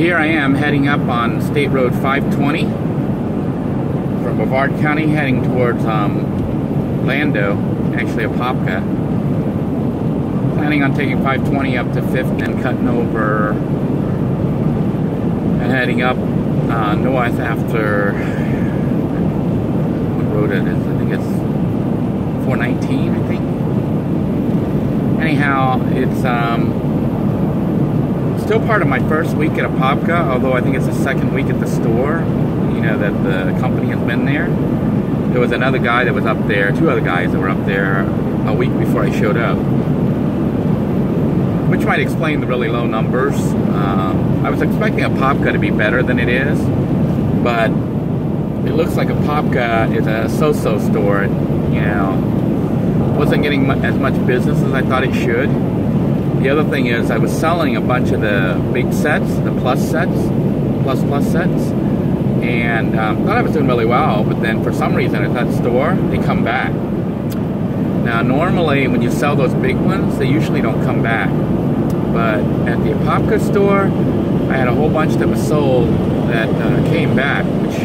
here I am heading up on State Road 520 from Brevard County, heading towards Lando, actually Apopka. Planning on taking 520 up to 5th and cutting over and heading up north after, what road it is? I think it's 419, I think. Anyhow, it's still part of my first week at Apopka, although I think it's the second week at the store, you know, that the company has been there. There was another guy that was up there, two other guys that were up there a week before I showed up, which might explain the really low numbers. I was expecting Apopka to be better than it is, but it looks like Apopka is a so-so store. You know, wasn't getting as much business as I thought it should. The other thing is I was selling a bunch of the big sets, the plus sets, plus sets, and thought I was doing really well, but then for some reason at that store, they come back. Now normally when you sell those big ones, they usually don't come back. But at the Apopka store, I had a whole bunch that was sold that came back, which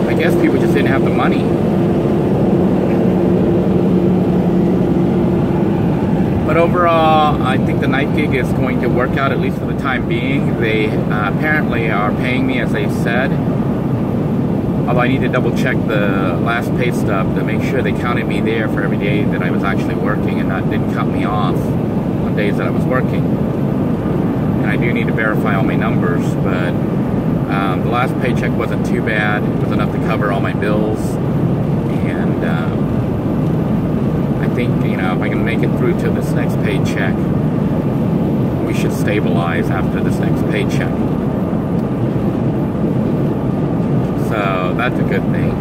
I guess people just didn't have the money. But overall, I think the night gig is going to work out, at least for the time being. They apparently are paying me as they said. Although I need to double check the last pay stub to make sure they counted me there for every day that I was actually working and didn't cut me off on days that I was working. And I do need to verify all my numbers, but the last paycheck wasn't too bad. It was enough to cover all my bills. And I think, you know, if I can make it through to this next paycheck, we should stabilize after this next paycheck. So that's a good thing.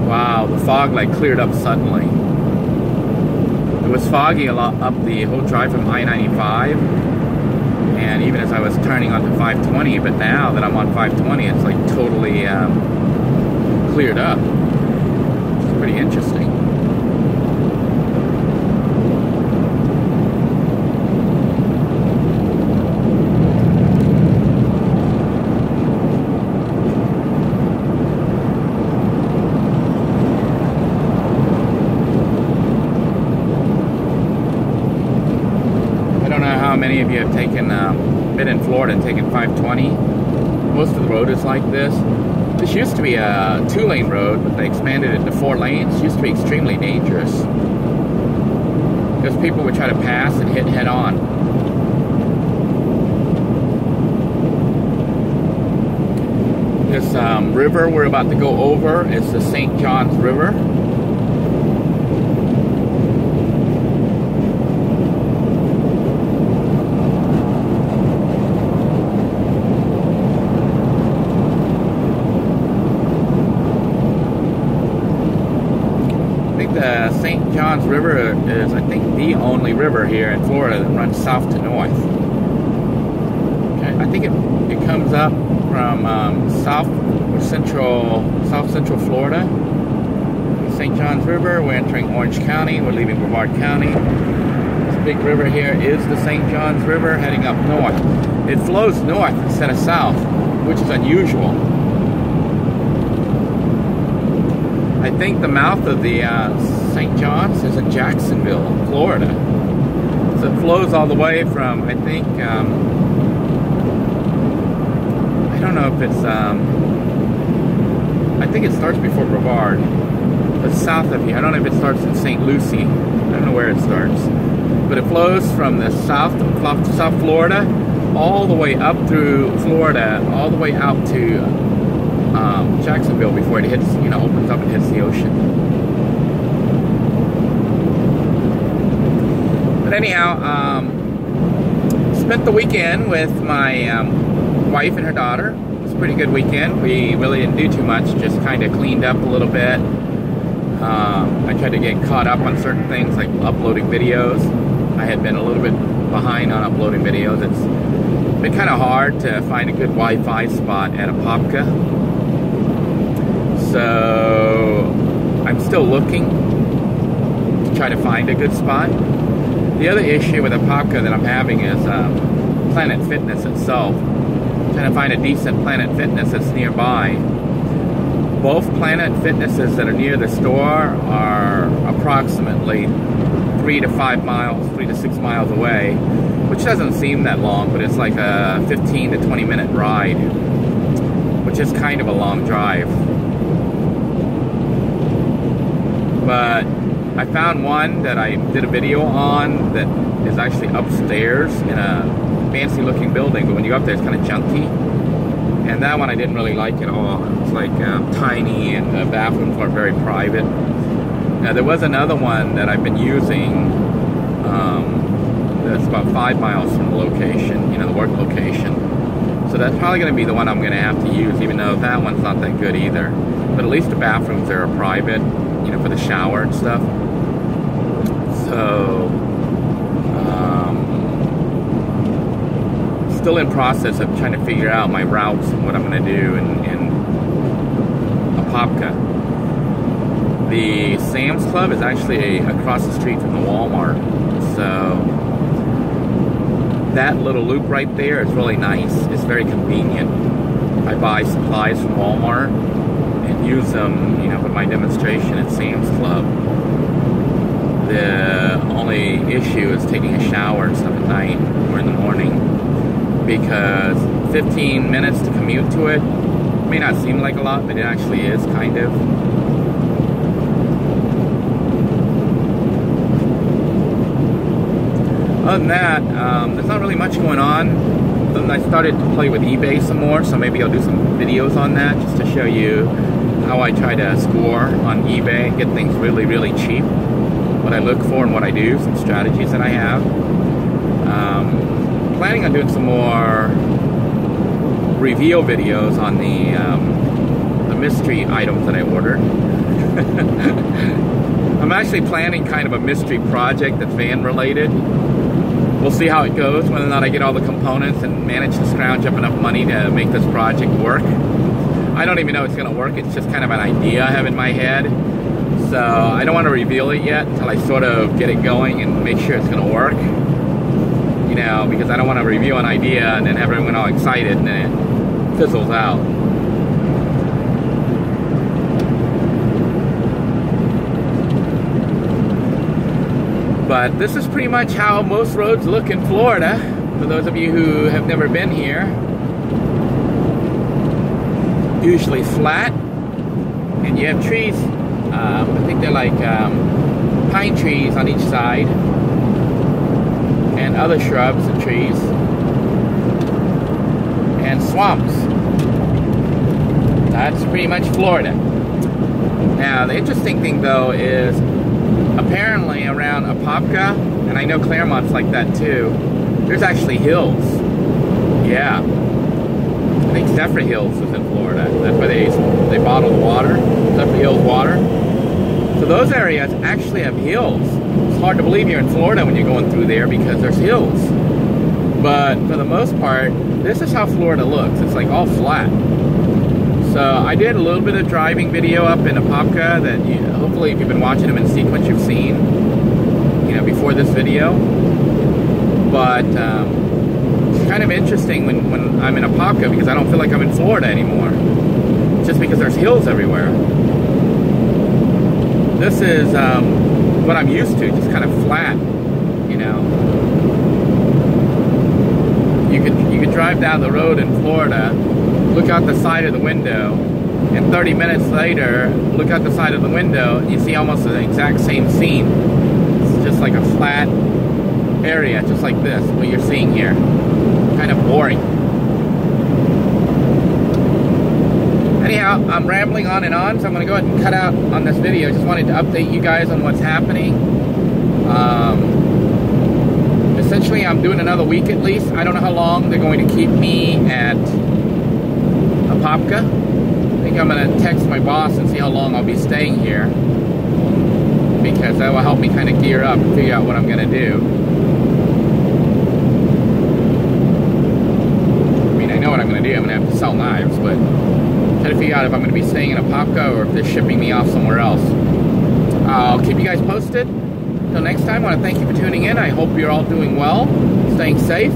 Wow, the fog like cleared up suddenly. It was foggy a lot up the whole drive from I-95, and even as I was turning onto 520, but now that I'm on 520, it's like totally cleared up. It's pretty interesting. Many of you have taken, been in Florida and taken 520. Most of the road is like this. This used to be a 2-lane road, but they expanded it to 4 lanes. It used to be extremely dangerous because people would try to pass and hit head on. This river we're about to go over is the St. John's River. The St. John's River is, I think, the only river here in Florida that runs south to north. Okay, I think it comes up from south central Florida. St. John's River. We're entering Orange County. We're leaving Brevard County. This big river here is the St. John's River heading up north. It flows north instead of south, which is unusual. I think the mouth of the St. John's is in Jacksonville, Florida. So it flows all the way from, I think, I don't know if it's, I think it starts before Brevard. But south of here. I don't know if it starts in St. Lucie. I don't know where it starts. But it flows from the South Florida all the way up through Florida, all the way out to Jacksonville before it hits, you know, opens up and hits the ocean. But anyhow, spent the weekend with my wife and her daughter. It was a pretty good weekend. We really didn't do too much, just kind of cleaned up a little bit. I tried to get caught up on certain things like uploading videos. I had been a little bit behind on uploading videos. It's been kind of hard to find a good Wi-Fi spot at Apopka. So I'm still looking to try to find a good spot. The other issue with Apopka that I'm having is Planet Fitness itself. Trying to find a decent Planet Fitness that's nearby. Both Planet Fitnesses that are near the store are approximately 3 to 5 miles, 3 to 6 miles away, which doesn't seem that long, but it's like a 15 to 20 minute ride, which is kind of a long drive. But I found one that I did a video on that is actually upstairs in a fancy looking building, but when you go up there it's kind of junky. And that one I didn't really like at all. It's like tiny, and the bathrooms are very private. Now there was another one that I've been using that's about 5 miles from the location, you know, the work location. So that's probably going to be the one I'm going to have to use, even though that one's not that good either. But at least the bathrooms there are private, you know, for the shower and stuff. So, still in process of trying to figure out my routes and what I'm going to do in Apopka. The Sam's Club is actually across the street from the Walmart. So, that little loop right there is really nice. It's very convenient. I buy supplies from Walmart and use them, you know, for my demonstration at Sam's Club. The only issue is taking a shower and stuff at night or in the morning, because 15 minutes to commute to it may not seem like a lot, but it actually is, kind of. Other than that, there's not really much going on. Then I started to play with eBay some more, so maybe I'll do some videos on that just to show you how I try to score on eBay and get things really, really cheap. What I look for and what I do, some strategies that I have. Planning on doing some more reveal videos on the mystery items that I ordered. I'm actually planning kind of a mystery project that's van related. We'll see how it goes, whether or not I get all the components and manage to scrounge up enough money to make this project work. I don't even know it's going to work. It's just kind of an idea I have in my head. So I don't want to reveal it yet until I sort of get it going and make sure it's going to work. You know, because I don't want to review an idea and then have everyone all excited and then it fizzles out. But this is pretty much how most roads look in Florida, for those of you who have never been here. Usually flat, and you have trees. I think they're like pine trees on each side, and other shrubs and trees, and swamps. That's pretty much Florida. Now, the interesting thing though is apparently around Apopka, and I know Claremont's like that too, there's actually hills. Yeah. I think Zephyr Hills is in Florida. That's where they bottle the water. Zephyr Hills water. So those areas actually have hills. It's hard to believe you're in Florida when you're going through there because there's hills. But for the most part, this is how Florida looks. It's like all flat. So I did a little bit of driving video up in Apopka that hopefully if you've been watching them in sequence you've seen, you know, before this video. But it's kind of interesting when I'm in Apopka because I don't feel like I'm in Florida anymore. Just because there's hills everywhere. This is what I'm used to, just kind of flat, you know. You could drive down the road in Florida, look out the side of the window, and 30 minutes later, look out the side of the window, and you see almost the exact same scene. It's just like a flat area, just like this, what you're seeing here. Kind of boring. Anyhow, I'm rambling on and on, so I'm going to go ahead and cut out on this video. Just wanted to update you guys on what's happening. Essentially, I'm doing another week at least. I don't know how long they're going to keep me at Apopka. I think I'm going to text my boss and see how long I'll be staying here, because that will help me kind of gear up and figure out what I'm going to do. I mean, I know what I'm going to do. I'm going to have to sell knives, but try to figure out if I'm going to be staying in Apopka or if they're shipping me off somewhere else. I'll keep you guys posted. Until next time, I want to thank you for tuning in. I hope you're all doing well, staying safe.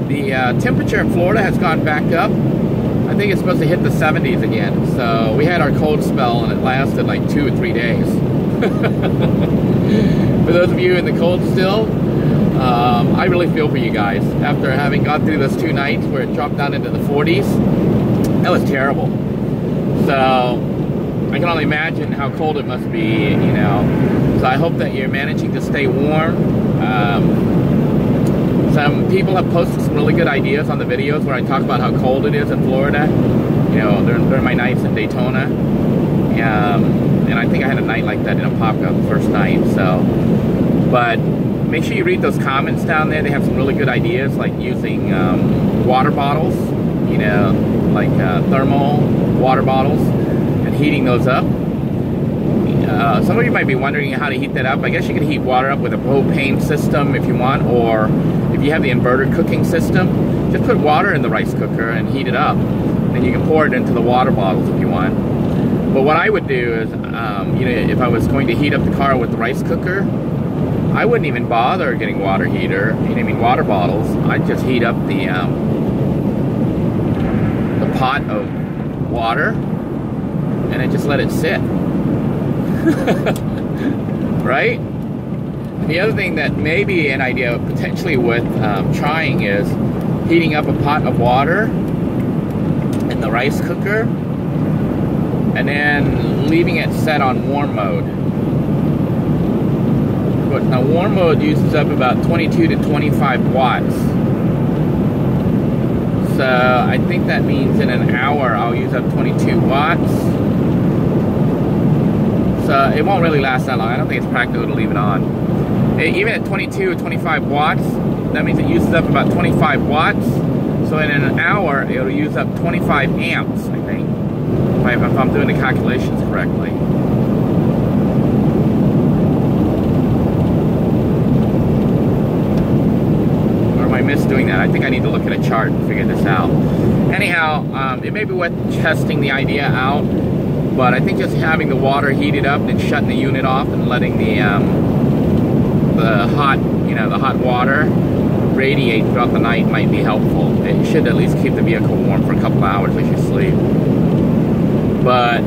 The temperature in Florida has gone back up. I think it's supposed to hit the 70s again. So we had our cold spell and it lasted like 2 or 3 days. For those of you in the cold still, I really feel for you guys. After having gone through those 2 nights where it dropped down into the 40s, that was terrible. So I can only imagine how cold it must be, you know. So I hope that you're managing to stay warm. Some people have posted some really good ideas on the videos where I talk about how cold it is in Florida, you know, during my nights in Daytona. And I think I had a night like that in Apopka the first night. So, but make sure you read those comments down there. They have some really good ideas, like using water bottles, you know, like thermal water bottles, and heating those up. Some of you might be wondering how to heat that up. I guess you can heat water up with a propane system if you want, or if you have the inverter cooking system, just put water in the rice cooker and heat it up. Then you can pour it into the water bottles if you want. But what I would do is, you know, if I was going to heat up the car with the rice cooker, I wouldn't even bother getting water heater, you know, I mean water bottles. I'd just heat up the pot of water and then just let it sit. Right? The other thing that may be an idea potentially with trying is heating up a pot of water in the rice cooker and then leaving it set on warm mode. But now warm mode uses up about 22 to 25 watts. So I think that means in an hour I'll use up 22 watts. So it won't really last that long. I don't think it's practical to leave it on. Even at 22 or 25 watts, that means it uses up about 25 watts. So in an hour, it'll use up 25 amps, I think. If I'm doing the calculations correctly. Or am I misdoing that? I think I need to look at a chart and figure this out. Anyhow, it may be worth testing the idea out. But I think just having the water heated up and shutting the unit off and letting the hot, you know, the hot water radiate throughout the night might be helpful. It should at least keep the vehicle warm for a couple of hours as you sleep. But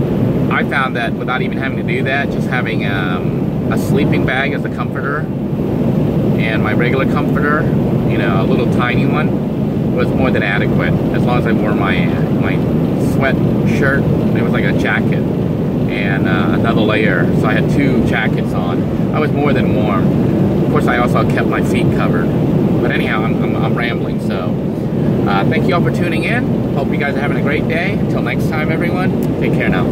I found that without even having to do that, just having a sleeping bag as a comforter and my regular comforter, you know, a little tiny one, was more than adequate. As long as I wore my sweat shirt, it was like a jacket and another layer, so I had 2 jackets on. I was more than warm. Of course, I also kept my feet covered. But anyhow, I'm rambling. So thank you all for tuning in. Hope you guys are having a great day. Until next time, everyone, take care now.